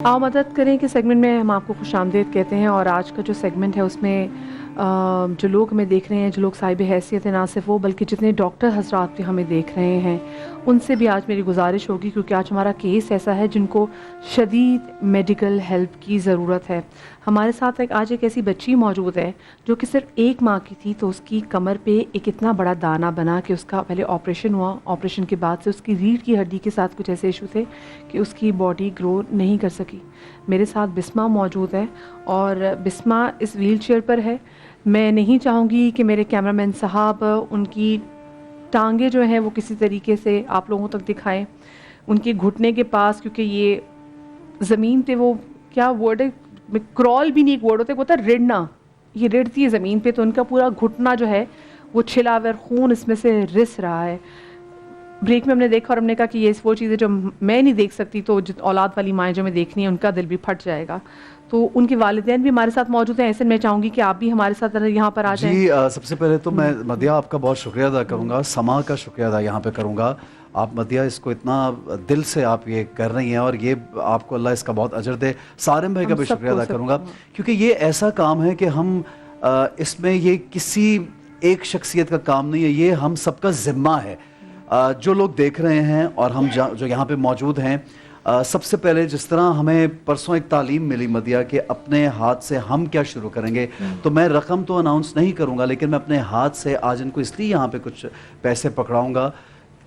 आओ मदद करें कि सेगमेंट में हम आपको खुश आमदीद कहते हैं और आज का जो सेगमेंट है उसमें जो लोग हमें देख रहे हैं, जो लोग साहिब हैसियत है, ना सिर्फ वो बल्कि जितने डॉक्टर हजरात भी हमें देख रहे हैं, उनसे भी आज मेरी गुजारिश होगी क्योंकि आज हमारा केस ऐसा है जिनको शदीद मेडिकल हेल्प की ज़रूरत है। हमारे साथ आज एक ऐसी बच्ची मौजूद है जो कि सिर्फ 1 माह की थी, तो उसकी कमर पे एक इतना बड़ा दाना बना कि उसका पहले ऑपरेशन हुआ। ऑपरेशन के बाद से उसकी रीढ़ की हड्डी के साथ कुछ ऐसे इशू थे कि उसकी बॉडी ग्रो नहीं कर सकी। मेरे साथ बिस्मा मौजूद है और बिस्मा इस व्हील चेयर पर है। मैं नहीं चाहूँगी कि मेरे कैमरामैन साहब उनकी टांगे जो हैं वो किसी तरीके से आप लोगों तक दिखाएं, उनके घुटने के पास, क्योंकि ये ज़मीन पे वो क्या वर्ड है, क्रॉल भी नहीं एक वर्ड होता है, वो होता है रिड़ना, ये रिड़ती है ज़मीन पे, तो उनका पूरा घुटना जो है वो छिला हुआ, खून इसमें से रिस रहा है। ब्रेक में हमने देखा और हमने कहा कि ये वो चीज़ें जो मैं नहीं देख सकती तो औलाद वाली माएँ जो मैं देखनी है उनका दिल भी फट जाएगा। तो उनके वालिदैन भी हमारे साथ मौजूद हैं। ऐसे मैं चाहूँगी कि आप भी हमारे साथ यहाँ पर आ जाएं। जी सबसे पहले तो मैं मदिया आपका बहुत शुक्रिया अदा करूँगा, समा का शुक्रिया अदा यहाँ पे करूँगा। आप मदिया इसको इतना दिल से आप ये कर रही हैं और ये आपको अल्लाह इसका बहुत अजर दे। सारिम भाई का भी शुक्रिया अदा करूँगा क्योंकि ये ऐसा काम है कि हम इसमें ये किसी एक शख्सियत का काम नहीं है, ये हम सबका ज़िम्मा है। जो लोग देख रहे हैं और हम जो यहाँ पे मौजूद हैं, सबसे पहले जिस तरह हमें परसों एक तालीम मिली मदिया कि अपने हाथ से हम क्या शुरू करेंगे, तो मैं रकम तो अनाउंस नहीं करूँगा लेकिन मैं अपने हाथ से आज इनको इसलिए यहाँ पे कुछ पैसे पकड़ाऊँगा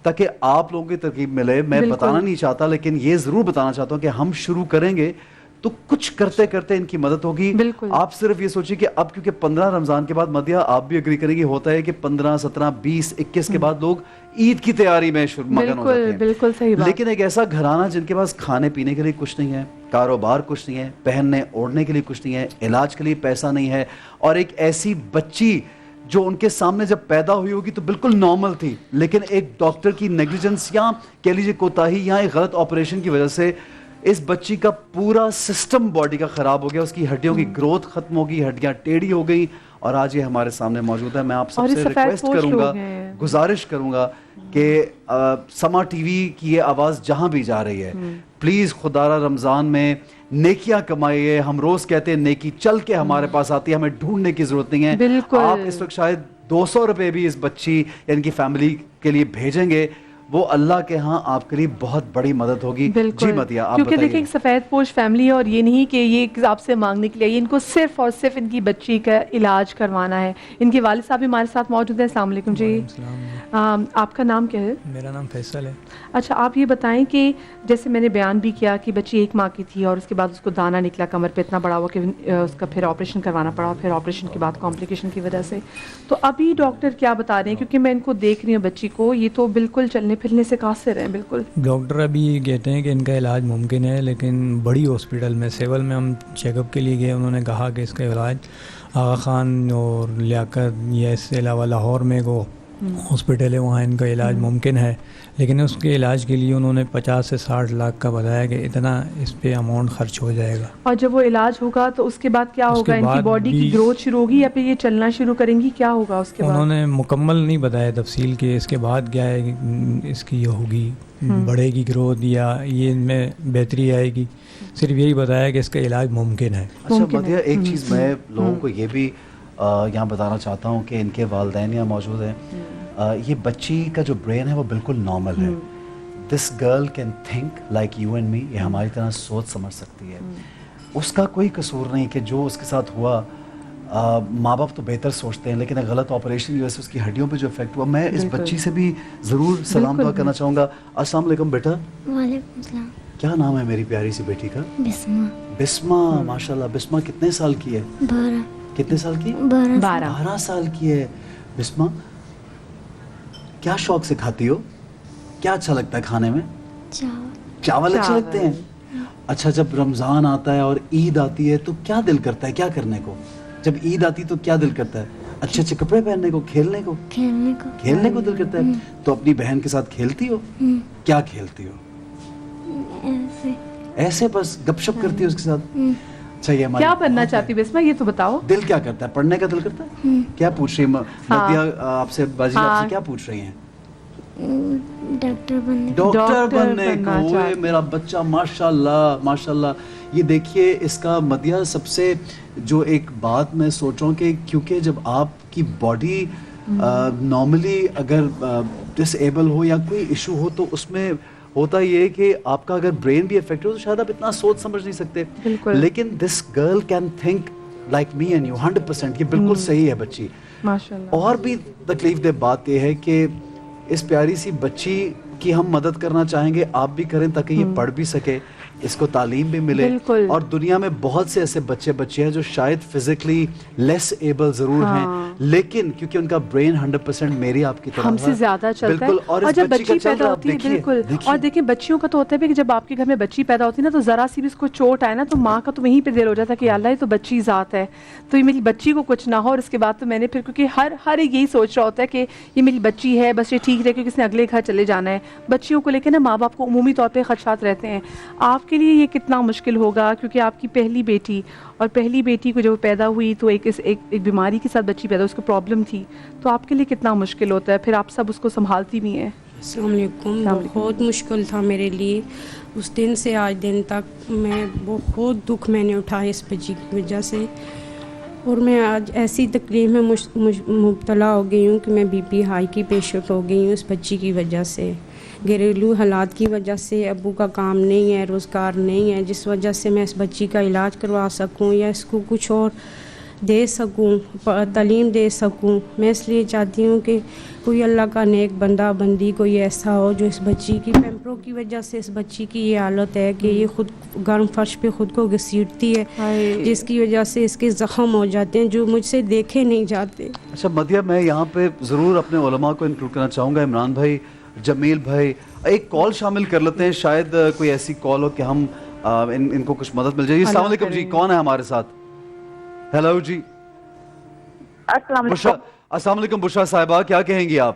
ताकि आप लोगों की तरकीब मिले। मैं बताना नहीं चाहता लेकिन ये ज़रूर बताना चाहता हूँ कि हम शुरू करेंगे तो कुछ करते करते इनकी मदद होगी। आप सिर्फ ये सोचिए कि अब क्योंकि 15 रमज़ान के बाद मदिया आप भी एग्री करेंगी, होता है कि 15, 17, 20, 21 के बाद लोग ईद की तैयारी में मगन हो जाते हैं। बिल्कुल सही बात। लेकिन एक ऐसा घराना जिनके पास खाने पीने के लिए कुछ नहीं है, कारोबार कुछ नहीं है, पहनने ओढ़ने के लिए कुछ नहीं है, इलाज के लिए पैसा नहीं है, और एक ऐसी बच्ची जो उनके सामने जब पैदा हुई होगी तो बिल्कुल नॉर्मल थी, लेकिन एक डॉक्टर की नेग्लिजेंस या कह लीजिए कोताही या एक गलत ऑपरेशन की वजह से इस बच्ची का पूरा सिस्टम बॉडी का ख़राब हो गया, उसकी हड्डियों की ग्रोथ ख़त्म हो गई, हड्डियाँ टेढ़ी हो गई और आज ये हमारे सामने मौजूद है। मैं आप सबसे रिक्वेस्ट करूँगा, गुजारिश करूँगा कि समा टीवी की ये आवाज़ जहाँ भी जा रही है, प्लीज़ खुदारा रमज़ान में नेकियां कमाइए। हम रोज़ कहते हैं नेकी चल के हमारे पास आती है, हमें ढूंढने की ज़रूरत नहीं है। आप इस वक्त शायद 200 रुपये भी इस बच्ची या इनकी फैमिली के लिए भेजेंगे, वो अल्लाह के यहाँ आपके लिए बहुत बड़ी मदद होगी। जी मदिया आप क्योंकि देखिए एक सफ़ेद पोश फैमिली है और ये नहीं कि ये आपसे मांगने के लिए, इनको सिर्फ और सिर्फ इनकी बच्ची का इलाज करवाना है। इनके वालिद साहब भी हमारे साथ मौजूद हैं। अस्सलाम वालेकुम जी। आपका नाम क्या है? मेरा नाम फैसल है। अच्छा, आप ये बताएं कि जैसे मैंने बयान भी किया कि बच्ची 1 माह की थी और उसके बाद उसको दाना निकला कमर पे इतना बड़ा हुआ कि उसका फिर ऑपरेशन करवाना पड़ा, फिर ऑपरेशन के बाद कॉम्प्लिकेशन की वजह से, तो अभी डॉक्टर क्या बता रहे हैं? क्योंकि मैं इनको देख रही हूँ बच्ची को, ये तो बिल्कुल चलने फिरने से कासिर हैं। बिल्कुल डॉक्टर अभी कहते हैं कि इनका इलाज मुमकिन है, लेकिन बड़ी हॉस्पिटल में सिविल में हम चेकअप के लिए गए, उन्होंने कहा कि इसका इलाज आगा खान और लियाकत या इससे अलावा लाहौर में को हॉस्पिटल है, वहाँ इनका इलाज मुमकिन है, लेकिन उसके इलाज के लिए उन्होंने 50 से 60 लाख का बताया कि इतना इस पे अमाउंट खर्च हो जाएगा। और जब वो इलाज होगा तो उसके बाद क्या होगा? इनकी बॉडी की ग्रोथ शुरू होगी या फिर ये चलना शुरू करेंगी? क्या होगा उसके बाद? उन्होंने मुकम्मल नहीं बताया तफसील के इसके बाद क्या है, इसकी ये होगी बढ़ेगी ग्रोथ या ये इनमें बेहतरी आएगी, सिर्फ यही बताया कि इसका इलाज मुमकिन है। अच्छा मदिया, एक चीज़ मैं लोगों को ये भी यहाँ बताना चाहता हूँ कि इनके वालिदैन यहाँ मौजूद हैं। ये बच्ची का जो ब्रेन है वो बिल्कुल नॉर्मल है। This girl can think like you and me, ये हमारी तरह सोच समझ सकती है। उसका कोई कसूर नहीं कि जो उसके साथ हुआ। माँ बाप तो बेहतर सोचते हैं, लेकिन एक गलत ऑपरेशन की वजह से उसकी हड्डियों पे जो इफेक्ट हुआ, मैं इस बच्ची से भी ज़रूर सलाम दुआ करना चाहूँगा। अस्सलाम वालेकुम बेटा। वालेकुम सलाम। क्या नाम है मेरी प्यारी सी बेटी का? बिस्मा। बिस्मा, माशाल्लाह। बिस्मा कितने साल की है? 12। कितने साल की? 12 साल की है। बिस्मा, क्या शौक से खाती हो? क्या अच्छा लगता है खाने में? चावल अच्छे लगते हैं। अच्छा, जब रमज़ान आता है और ईद आती है तो क्या दिल करता है क्या करने को? जब ईद आती तो क्या दिल करता है? अच्छे अच्छे कपड़े पहनने को, खेलने को दिल करता है। तो अपनी बहन के साथ खेलती हो? क्या खेलती हो? ऐसे बस गपशप करती हो उसके साथ? अच्छा, ये क्या बनना चाहती बिस्मा, ये तो बताओ। दिल क्या करता है? पढ़ने का दिल करता है? क्या पूछ रही है मदिया आपसे? बाजी आपसे क्या पूछ रही हैं? डॉक्टर बनने डॉक्टर डॉक्टर बनने बनना को, चाहते ओए मेरा बच्चा, माशाल्लाह माशाल्लाह। ये देखिए इसका मदिया, सबसे जो एक बात मैं सोच रहा हूँ कि क्योंकि जब आपकी बॉडी नॉर्मली अगर डिसेबल हो या कोई इशू हो तो उसमें होता ये है कि आपका अगर ब्रेन भी अफेक्ट हो तो शायद आप इतना सोच समझ नहीं सकते, बिल्कुल। लेकिन this girl can think like me and you 100%। ये बिल्कुल सही है बच्ची। माशाल्लाह। और भी तकलीफ दे बात यह है कि इस प्यारी सी बच्ची की हम मदद करना चाहेंगे, आप भी करें ताकि ये पढ़ भी सके, इसको तालीम भी मिले। बिल्कुल। और दुनिया में बहुत से ऐसे बच्चे हैं जो शायद फिजिकली लेस एबल जरूर हाँ। हैं, लेकिन क्योंकि उनका ब्रेन 100% मेरी आपकी तरह हमसे है, ज्यादा चलता है। बिल्कुल। और इस जब बच्ची का बच्ची चल पैदा रहा है, होती है, देखिए, बिल्कुल। देखिए। और देखिए बच्चियों का तो होता है कि जब आपके घर में बच्ची पैदा होती है ना तो जरा सी भी उसको चोट आए ना तो माँ का तो वहीं पे दिल हो जाता है कि अल्लाह ये तो बच्ची ज़ात है, तो ये मेरी बच्ची को कुछ ना हो। और इसके बाद तो मैंने फिर, क्योंकि हर एक यही सोच रहा होता है कि ये मेरी बच्ची है, बस ये ठीक रहे क्योंकि इसने अगले घर चले जाना है। बच्चियों को लेकर ना माँ बाप को उमूमी तौर पे खदशात रहते हैं। आपके लिए ये कितना मुश्किल होगा, क्योंकि आपकी पहली बेटी, और पहली बेटी को जब पैदा हुई तो एक बीमारी के साथ बच्ची पैदा, उसको प्रॉब्लम थी, तो आपके लिए कितना मुश्किल होता है, फिर आप सब उसको संभालती भी हैं। अस्सलाम वालेकुम। बहुत मुश्किल था मेरे लिए। उस दिन से आज दिन तक मैं बहुत दुख मैंने उठाया इस बच्ची की वजह से, और मैं आज ऐसी तकलीफ में मुब्तला हो गई हूँ कि मैं बीपी हाई की पेशेंट हो गई हूँ इस बच्ची की वजह से। घरेलू हालात की वजह से अब्बू का काम नहीं है, रोज़गार नहीं है, जिस वजह से मैं इस बच्ची का इलाज करवा सकूं या इसको कुछ और दे सकूं, तालीम दे सकूं। मैं इसलिए चाहती हूं कि कोई अल्लाह का नेक बंदा बंदी कोई ऐसा हो जो इस बच्ची की पैम्परों की वजह से इस बच्ची की ये हालत है कि ये खुद गर्म फर्श पे खुद को घसीटती है, जिसकी वजह से इसके ज़ख्म हो जाते हैं जो मुझसे देखे नहीं जाते। अच्छा मदिया, मैं यहाँ पे ज़रूर अपने उलमा को इंक्लूड करना चाहूँगा। इमरान भाई, जमील भाई, एक कॉल शामिल कर लेते हैं, शायद कोई ऐसी कॉल हो कि हम इनको कुछ मदद मिल जाएगी। अस्सलाम वालेकुम जी, कौन है हमारे साथ? हेलो जी। बुशरा, अस्सलाम वालेकुम बुशरा साहिबा, क्या कहेंगी आप?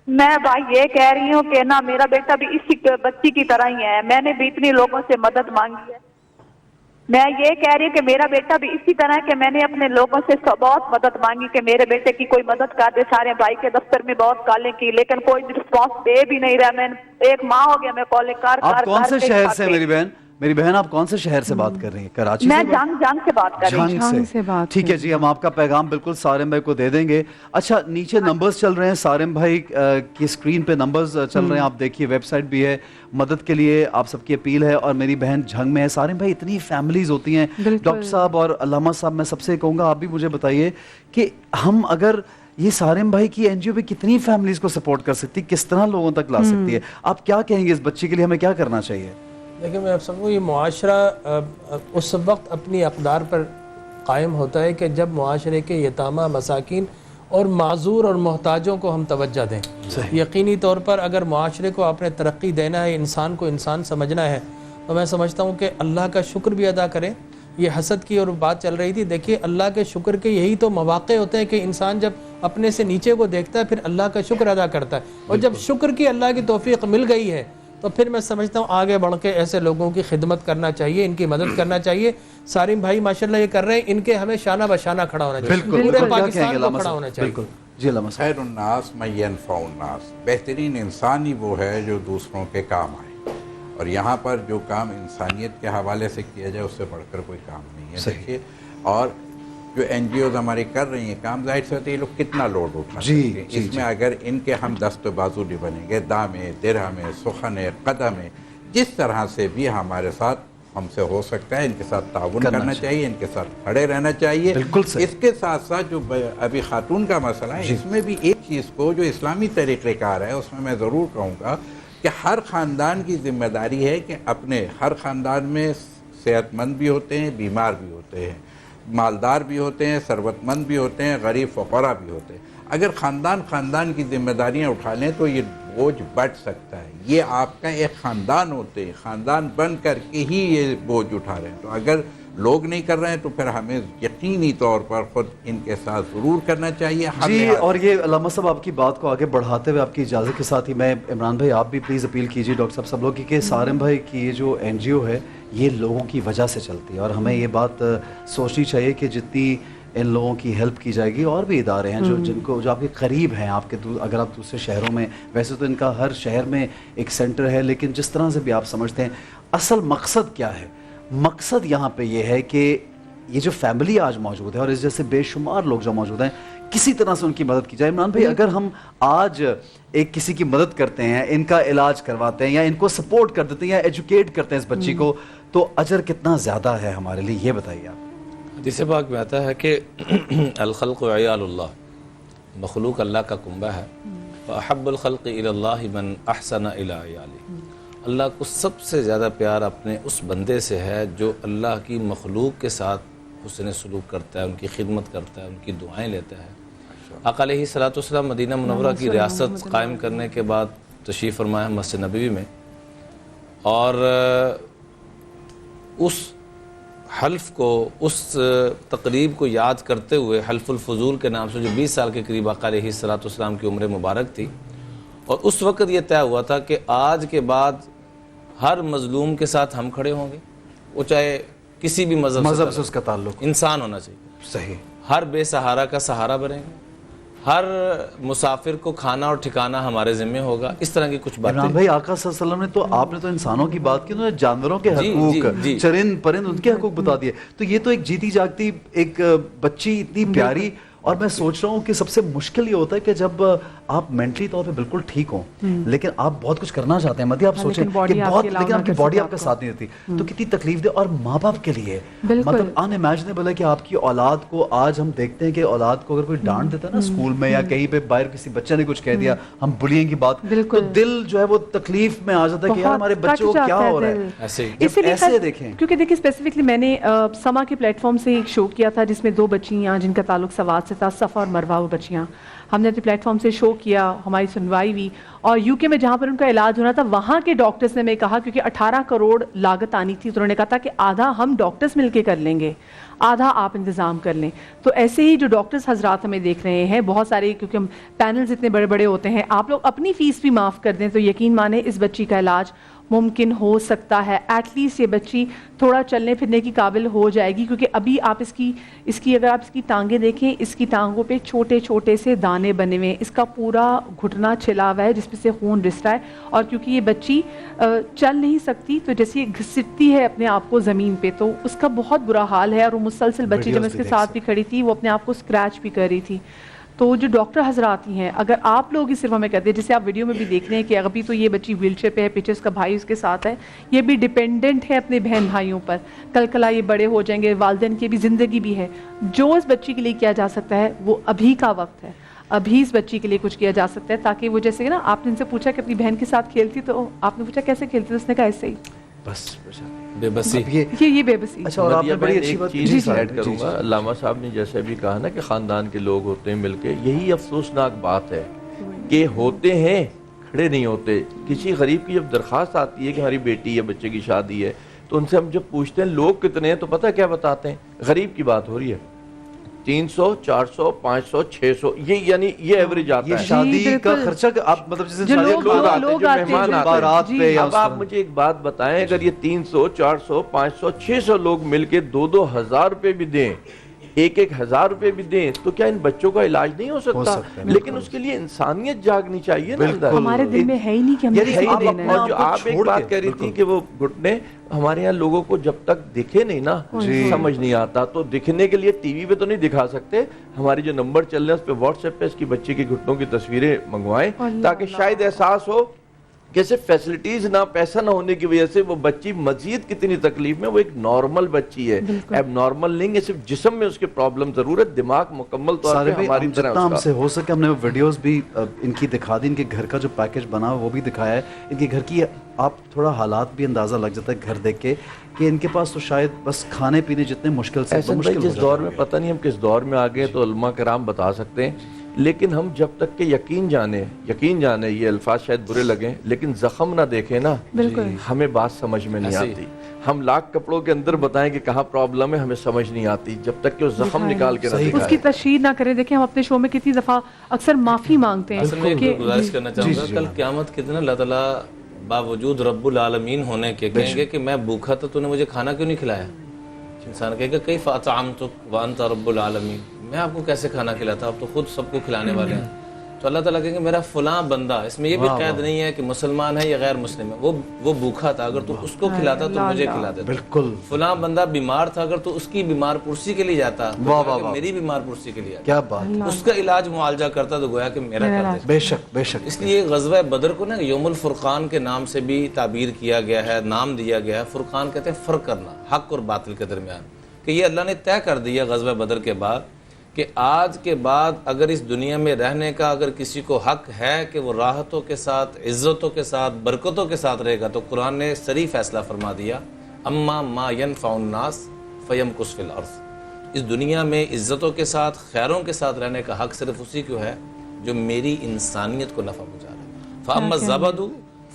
मैं भाई ये कह रही हूँ कि ना मेरा बेटा भी इसी बच्ची की तरह ही है, मैंने भी इतनी लोगों से मदद मांगी है। मैं ये कह रही हूँ कि मेरा बेटा भी इसी तरह है कि मैंने अपने लोगों से बहुत मदद मांगी कि मेरे बेटे की कोई मदद कर दे। सारे भाई के दफ्तर में बहुत कॉलें की, लेकिन कोई रिस्पॉन्स दे भी नहीं रहा। मैं एक माह हो गया मैं कॉलें कर आप कौन से शहर से मेरी बहन? मेरी बहन, आप कौन से शहर से बात कर रही हैं? कराची मैं से? जंग से बात कर रही हूँ। जंग से बात ठीक है जी, हम आपका पैगाम बिल्कुल सारिम भाई को दे देंगे। अच्छा, नीचे नंबर्स चल रहे हैं, सारिम भाई की स्क्रीन पे नंबर्स चल रहे हैं, आप देखिए, वेबसाइट भी है, मदद के लिए आप सबकी अपील है। और मेरी बहन झंग में है। सारिम भाई, इतनी फैमिलीज होती हैं, डॉक्टर साहब और अल्लामा साहब, मैं सबसे कहूँगा आप भी मुझे बताइए कि हम अगर ये सारिम भाई की एनजीओ भी कितनी फैमिलीज को सपोर्ट कर सकती है, किस तरह लोगों तक ला सकती है? आप क्या कहेंगे इस बच्ची के लिए हमें क्या करना चाहिए? देखिए, मैं आप सबको, ये मुआशरा उस वक्त अपनी अक़दार पर कायम होता है कि जब मुआशरे के यतामा, मसाकिन और माजूर और मोहताजों को हम तवज्जो दें। यकीनी तौर पर अगर मुआशरे को आपने तरक्की देना है, इंसान को इंसान समझना है, तो मैं समझता हूँ कि अल्लाह का शुक्र भी अदा करें। ये हसद की और बात चल रही थी, देखिए अल्लाह के शुक्र के यही तो मौक़े होते हैं कि इंसान जब अपने से नीचे को देखता है फिर अल्लाह का शुक्र अदा करता है, और जब शुक्र की अल्लाह की तौफीक मिल गई है तो फिर मैं समझता हूँ आगे बढ़ के ऐसे लोगों की खिदमत करना चाहिए, इनकी मदद करना चाहिए। सारिम भाई माशाल्लाह ये कर रहे हैं, इनके हमें शाना बशाना खड़ा होना चाहिए, पूरे पाकिस्तान को खड़ा होना चाहिए। जी अल्लाह मसला। खैरुन्नास मैं यनफ़उन्नास, बेहतरीन इंसान ही वो है जो दूसरों के काम आए, और यहाँ पर जो काम इंसानियत के हवाले से किया जाए उससे बढ़कर कोई काम नहीं है। देखिए, और जो NGOs हमारी कर रही हैं काम, जाहिर से होती है ये लोग कितना लोड उठा सकते हैं। इसमें अगर इनके हम दस्त बाजू नहीं बनेंगे, दामे दिरहमे सुखने कदमे, जिस तरह से भी हमारे साथ हमसे हो सकता है, इनके साथ ताउन करना चाहिए, इनके साथ खड़े रहना चाहिए। इसके साथ साथ जो अभी खातून का मसला है, इसमें भी एक चीज़ को जो इस्लामी तरीक़ेकार है उसमें मैं ज़रूर कहूँगा कि हर ख़ानदान की ज़िम्मेदारी है कि अपने हर ख़ानदान में सेहतमंद भी होते हैं, बीमार भी होते हैं, मालदार भी होते हैं, सरवतमंद भी होते हैं, गरीब फ़क़रा भी होते हैं। अगर ख़ानदान की जिम्मेदारियाँ उठा लें तो ये बोझ बढ़ सकता है। ये आपका एक ख़ानदान होते हैं, ख़ानदान बन करके ही ये बोझ उठा रहे हैं। तो अगर लोग नहीं कर रहे हैं तो फिर हमें यकीनी तौर पर खुद इनके साथ ज़रूर करना चाहिए जी। और ये अल्लामा साहब, आपकी बात को आगे बढ़ाते हुए आपकी इजाज़त के साथ ही मैं, इमरान भाई आप भी प्लीज़ अपील कीजिए डॉक्टर साहब सब लोग की, कि सारिम भाई की ये जो NGO है ये लोगों की वजह से चलती है, और हमें ये बात सोचनी चाहिए कि जितनी इन लोगों की हेल्प की जाएगी। और भी इदारे हैं जो जिनको जो आपके करीब हैं, आपके अगर आप दूसरे शहरों में, वैसे तो इनका हर शहर में एक सेंटर है, लेकिन जिस तरह से भी आप समझते हैं असल मकसद क्या है? मकसद यहाँ पे ये है कि ये जो फैमिली आज मौजूद है और इस जैसे बेशुमार लोग जो मौजूद हैं, किसी तरह से उनकी मदद की जाए। इमरान भाई, अगर हम आज एक किसी की मदद करते हैं, इनका इलाज करवाते हैं या इनको सपोर्ट कर देते हैं या एजुकेट करते हैं इस बच्ची को, तो अजर कितना ज़्यादा है हमारे लिए, ये बताइए आप। हदीस पाक में आता है कि अल-खल्क़ु अयालुल्लाह, मखलूक अल्लाह का कुंबा है। फ़अहब्बुल खल्क़ि इलल्लाहि मन अहसन इला अयालिही, अल्लाह को सबसे ज़्यादा प्यार अपने उस बंदे से है जो अल्लाह की मखलूक के साथ हुस्न सलूक करता है, उनकी खिदमत करता है, उनकी दुआएं लेता है। आका अलैहिस्सलातु वस्सलाम मदीना मुनव्वरा की रियासत कायम करने के बाद तशरीफ़ फरमाया मस्जिद नबवी में, और उस हल्फ को, उस तकरीब को याद करते हुए हल्फुल फजूल के नाम से, जो 20 साल के करीब आका अलैहिस्सलातु वस्सलाम की उम्र मुबारक थी, और उस वक़्त ये तय हुआ था कि आज के बाद हर मज़लूम के साथ हम खड़े होंगे, वो चाहे किसी भी मज़हब से उसका ताल्लुक, इंसान होना चाहिए। सही। हर बेसहारा का सहारा बनेंगे, हर मुसाफिर को खाना और ठिकाना हमारे ज़िम्मे होगा। इस तरह की कुछ बातें। इमरान भाई, आका सल्लल्लाहु अलैहि वसल्लम ने तो, आपने तो इंसानों की बात की, उन्होंने जानवरों के हकूक, चरिंद परिंद, उनके हकूक बता दिए। तो ये तो एक जीती जागती एक बच्ची, इतनी प्यारी। और मैं सोच रहा हूँ कि सबसे मुश्किल ये होता है कि जब आप मेंटली तौर पे बिल्कुल ठीक हो, लेकिन आप बहुत कुछ करना चाहते हैं, मध्य आप सोचें कि बहुत, लेकिन आपकी बॉडी आपका साथ नहीं देती, तो कितनी तकलीफ दे। और माँ बाप के लिए मतलब अनइमेजिनेबल है कि आपकी औलाद को, आज हम देखते हैं कि औलाद को अगर कोई डांट देता है ना स्कूल में या कहीं पे बाहर किसी बच्चे ने कुछ कह दिया, हम बुलिंग की बात, तो दिल जो है वो तकलीफ में आ जाता है कि यार हमारे बच्चों को क्या हो रहा है। ऐसे देखें, क्योंकि देखिए स्पेसिफिकली मैंने समा के प्लेटफॉर्म से एक शो किया था जिसमें 2 बच्चियां जिनका ताल्लुक सवात से था, सफ़ा और मरवा, वो बच्चियां, हमने अपने प्लेटफॉर्म से शो किया, हमारी सुनवाई हुई। और यूके में जहाँ पर उनका इलाज होना था, वहाँ के डॉक्टर्स ने मैं कहा, क्योंकि 18 करोड़ लागत आनी थी, तो उन्होंने कहा था कि आधा हम डॉक्टर्स मिलके कर लेंगे, आधा आप इंतज़ाम कर लें। तो ऐसे ही जो डॉक्टर्स हजरात हमें देख रहे हैं बहुत सारे, क्योंकि हम पैनल्स इतने बड़े बड़े होते हैं, आप लोग अपनी फ़ीस भी माफ़ कर दें तो यकीन माने इस बच्ची का इलाज मुमकिन हो सकता है। एटलीस्ट ये बच्ची थोड़ा चलने फिरने की काबिल हो जाएगी, क्योंकि अभी आप इसकी अगर आप इसकी टांगें देखें, इसकी टांगों पे छोटे छोटे से दाने बने हुए हैं, इसका पूरा घुटना छिला हुआ है जिसमें से खून रिस रहा है। और क्योंकि ये बच्ची चल नहीं सकती, तो जैसे ये घसीटती है अपने आप को ज़मीन पे, तो उसका बहुत बुरा हाल है। और वो मुसलसल बच्ची जब उसके साथ भी खड़ी थी, वो अपने आप को स्क्रैच भी कर रही थी। तो जो डॉक्टर हजरात ही हैं, अगर आप लोग ही सिर्फ हमें कहते हैं, जैसे आप वीडियो में भी देख रहे हैं कि अभी तो ये बच्ची व्हीलचेयर पे है, पीछे उसका भाई उसके साथ है, ये भी डिपेंडेंट है अपने बहन भाइयों पर, कल कला ये बड़े हो जाएंगे, वालिदैन की भी ज़िंदगी भी है। जो इस बच्ची के लिए किया जा सकता है वो अभी का वक्त है, अभी इस बच्ची के लिए कुछ किया जा सकता है, ताकि वो, जैसे ना आपने इनसे पूछा कि अपनी बहन के साथ खेलती, तो आपने पूछा कैसे खेलती, तो उसने कहा ऐसे ही, बस बेबसी। ये बेबसी। अच्छा, और आपने बड़ी अच्छी बात चीज़ ऐड करूँगा, अल्लामा साहब ने जैसे भी कहा ना कि ख़ानदान के लोग होते हैं मिलके, यही अफसोसनाक बात है कि होते हैं, खड़े नहीं होते। किसी गरीब की जब दरख्वास्त आती है कि हमारी बेटी या बच्चे की शादी है, तो उनसे हम जब पूछते हैं लोग कितने हैं, तो पता क्या बताते हैं, गरीब की बात हो रही है, 300, 400, 500, 600, ये यानी ये एवरेज आता है। ये शादी का खर्चा आप मतलब जैसे जो लोग आते हैं, जो मेहमान आते हैं। अब आप आप मुझे एक बात बताएं, अगर ये 300, 400, 500, 600 लोग मिलके 2-2 हज़ार रुपए भी दें, 1-1 हज़ार रुपए भी दें, तो क्या इन बच्चों का इलाज नहीं हो सकता? लेकिन उसके लिए इंसानियत जागनी चाहिए ना अंदर। हमारे दिल में है ही नहीं कि हमें और जो आप एक बात कह रही थी कि वो घुटने, हमारे यहाँ लोगों को जब तक दिखे नहीं ना समझ नहीं आता, तो दिखने के लिए टीवी पे तो नहीं दिखा सकते, हमारे जो नंबर चल रहे हैं उस पे व्हाट्सएप पे इसकी बच्ची की घुटनों की तस्वीरें मंगवाएं, ताकि शायद एहसास हो कि सिर्फ फैसिलिटीज ना, पैसा ना होने की वजह से वो बच्ची मजीद कितनी तकलीफ में, वो एक नॉर्मल बच्ची है, अब नॉर्मल नहीं है, सिर्फ जिस्म में उसके प्रॉब्लम जरूर है, दिमाग मुकम्मल तौर पे हमारी तरह जितना हमसे हो सके हमने वीडियोस भी इनकी दिखा दी, इनके घर का जो पैकेज बना वो भी दिखाया है, इनके घर की आप थोड़ा हालात भी अंदाजा लग जाता है घर देख के कि इनके पास तो शायद बस खाने पीने जितने मुश्किल से ऐसा भाई, जिस दौर में पता नहीं हम किस दौर में आ गए, तो उलमा कराम बता सकते हैं, लेकिन हम जब तक के यकीन जाने ये अल्फाज शायद बुरे लगें, लेकिन जख्म ना देखें ना, हमें बात समझ में नहीं आती। हम लाख कपड़ों के अंदर बताएं कि कहाँ प्रॉब्लम है, हमें समझ नहीं आती जब तक कि वो जख्म निकाल के ना दिखाएं, उसकी तशरीह ना करें। देखें, हम अपने शो में कितनी दफा अक्सर माफी मांगते हैं। असल में एक गुजारिश करना चाहूँगा, कल क़यामत के दिन अल्लाह ताला बावजूद रब्बुल आलमीन होने के कहेंगे कि मैं भूखा था, तूने मुझे खाना क्यों नहीं खिलाया? انسان کہے گا کیف اطعمتک وانت رب العالمین، میں آپ کو کیسے کھانا کھلاتا، آپ تو خود سب کو کھلانے والے ہیں. تو اللہ تعالیٰ کہیں گے میرا فلاں بندہ، اس میں یہ بھی قید نہیں ہے کہ مسلمان ہے یا غیر مسلم ہے، وہ بھوکا تھا، اگر تو اس کو کھلاتا تو مجھے کھلا دیتا. بالکل. فلاں بندہ بیمار تھا، اگر تو اس کی بیمار پرسی کے لیے جاتا تو میری بیمار پرسی کے لیے آتا. کیا بات. اس کا علاج معالجہ کرتا تو گویا کہ میرا کر دیتا. بے شک بے شک. اس لیے غزوہ بدر کو نا یوم الفرقان کے نام سے بھی تعبیر کیا گیا ہے، نام دیا گیا ہے. فرقان کہتے ہیں فرق کرنا حق اور باطل کے درمیان، کہ یہ اللہ نے طے کر دیا غزوہ بدر کے بعد کہ آج کے بعد اگر اس دنیا میں رہنے کا اگر کسی کو حق ہے کہ وہ راحتوں کے ساتھ، عزتوں کے ساتھ، برکتوں کے ساتھ رہے گا، تو قرآن نے صریح فیصلہ فرما دیا اما ما ینفع الناس فیمکث فی الارض. اس دنیا میں عزتوں کے ساتھ، خیروں کے ساتھ رہنے کا حق صرف اسی کو ہے جو میری انسانیت کو نفع پہنچا رہا ہے. فاما الزبد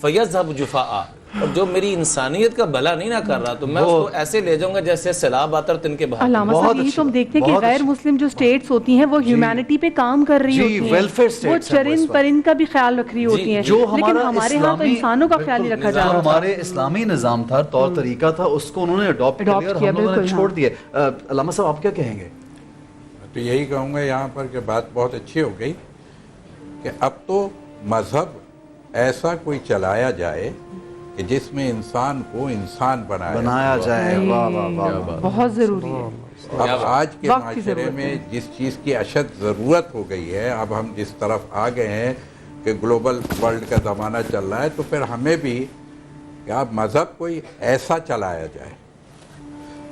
فیذهب جفاء، اور جو میری انسانیت کا بھلا نہیں نہ کر رہا تو میں اس کو ایسے لے جاؤں گا جیسے سیلاب آتا اور تنکے بہا. علامہ صاحب یہی تو ہم دیکھتے ہیں کہ غیر مسلم جو سٹیٹس ہوتی ہیں وہ ہیومینٹی پہ کام کر رہی ہوتی ہیں، وہ چرند پرند کا بھی خیال رکھ رہی ہوتی ہیں، لیکن ہمارے ہاں تو انسانوں کا خیال نہیں رکھا جا رہا. ہمارے اسلامی نظام تھا، طور طریقہ تھا، اس کو انہوں نے اڈاپٹ کیا اور ہم لوگوں نے چھوڑ دیا. علامہ صاحب آپ کیا کہیں گے؟ تو یہی کہوں گا یہاں پر کہ بات بہت اچھی ہو گئی کہ اب تو مذہب ایسا کوئی چلایا جائے کہ جس میں انسان کو انسان بنایا جائے. واہ واہ واہ، بہت ضروری ہے. اب آج کے معاشرے میں جس چیز کی اشد ضرورت ہو گئی ہے، اب ہم جس طرف آ گئے ہیں کہ گلوبل ورلڈ کا زمانہ چل رہا ہے، تو پھر ہمیں بھی کہ اب مذہب کوئی ایسا چلایا جائے.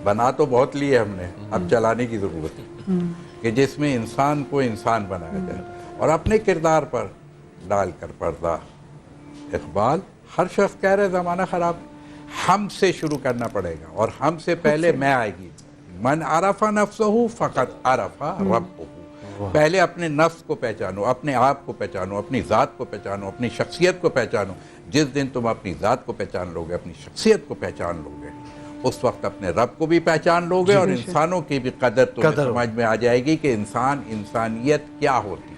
بنا تو بہت لیے ہم نے، اب چلانے کی ضرورت ہے کہ جس میں انسان کو انسان بنایا جائے اور اپنے کردار پر ڈال کر پردہ. اقبال ہر شخص کہہ رہے زمانہ خراب، ہم سے شروع کرنا پڑے گا اور ہم سے پہلے میں آئے گی. من عرف نفسہ فقط عرف ربہ. پہلے اپنے نفس کو پہچانو، اپنے آپ کو پہچانو، اپنی ذات کو پہچانو، اپنی شخصیت کو پہچانو. جس دن تم اپنی ذات کو پہچان لو گے، اپنی شخصیت کو پہچان لو گے، اس وقت اپنے رب کو بھی پہچان لو گے اور انسانوں کی بھی قدر تمہیں سمجھ میں آ جائے گی کہ انسانیت کیا ہوتی ہے.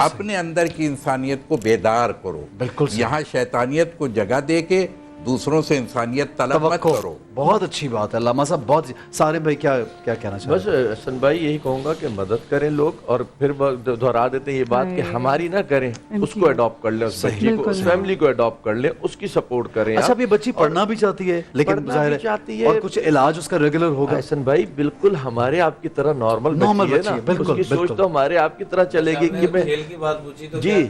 اپنے اندر کی انسانیت کو بیدار کرو. یہاں شیطانیت کو جگہ دے کے دوسروں سے انسانیت طلب مت کرو. بہت اچھی بات ہے علامہ صاحب. بہت سارے بھائی کیا کہنا چاہتے ہیں؟ بس حسن بھائی یہی کہوں گا کہ مدد کریں لوگ، اور پھر دہرا دیتے ہیں یہ بات کہ ہماری نہ کریں، اس کو اڈاپٹ کر لیں، اس بچی کو، اس فیملی کو اڈاپٹ کر لیں، اس کی سپورٹ کریں. اچھا یہ بچی پڑھنا بھی چاہتی ہے لیکن ظاہر ہے اور کچھ علاج اس کا ریگولر ہوگا. حسن بھائی بالکل ہمارے آپ کی طرح نارمل بچی ہے نا، اس کی سوچ تو ہمارے آپ کی طرح چلے گی کہ میں کھیل کی بات پوچھی تو جی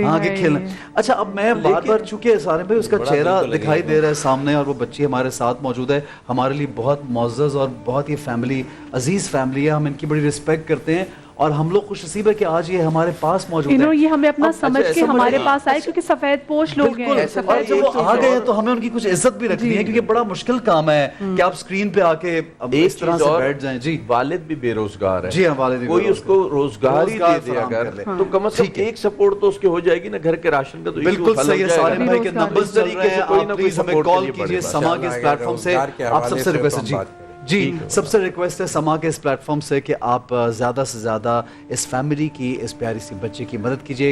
ہاں کہ کھیلنا. اچھا اب میں بار بار چونکہ سارے بھائی اس کا چہرہ دکھائی دے رہا ہے سامنے اور وہ بچی ہمارے ساتھ موجود ہے، ہمارے لیے بہت معزز اور بہت ہی فیملی عزیز فیملی ہے، ہم ان کی بڑی رسپیکٹ کرتے ہیں اور ہم لوگ خوش نصیب ہے کہ آج یہ ہمارے پاس موجود ہے. یہ ہمیں اپنا سمجھ کے ہمارے پاس آئے کیونکہ سفید پوش لوگ ہیں، اور جب وہ آ گئے ہیں تو ہمیں ان کی کچھ عزت بھی رکھنی ہے کیونکہ بڑا مشکل کام ہے کہ آپ سکرین پہ آ کے اس طرح سے بیٹھ جائیں. جی والد بھی بے روزگار ہے. جی ہاں والد بھی کوئی اس کو روزگار ہی دے دے اگر تو کم از کم ایک سپورٹ تو اس کے ہو جائے گی نا، گھر کے راشن کا تو بالکل صحیح ہے. سارے بھائی کے نمبرز چل رہے ہیں، آپ پلیز ہمیں کال کیجئے سما کے اس پلیٹ فارم سے. آپ سب سے ریکویسٹ ہے جی سب سے ریکویسٹ ہے سما کے اس پلیٹ فارم سے کہ آپ زیادہ سے زیادہ اس فیملی کی، اس پیاری سی بچی کی مدد کیجئے.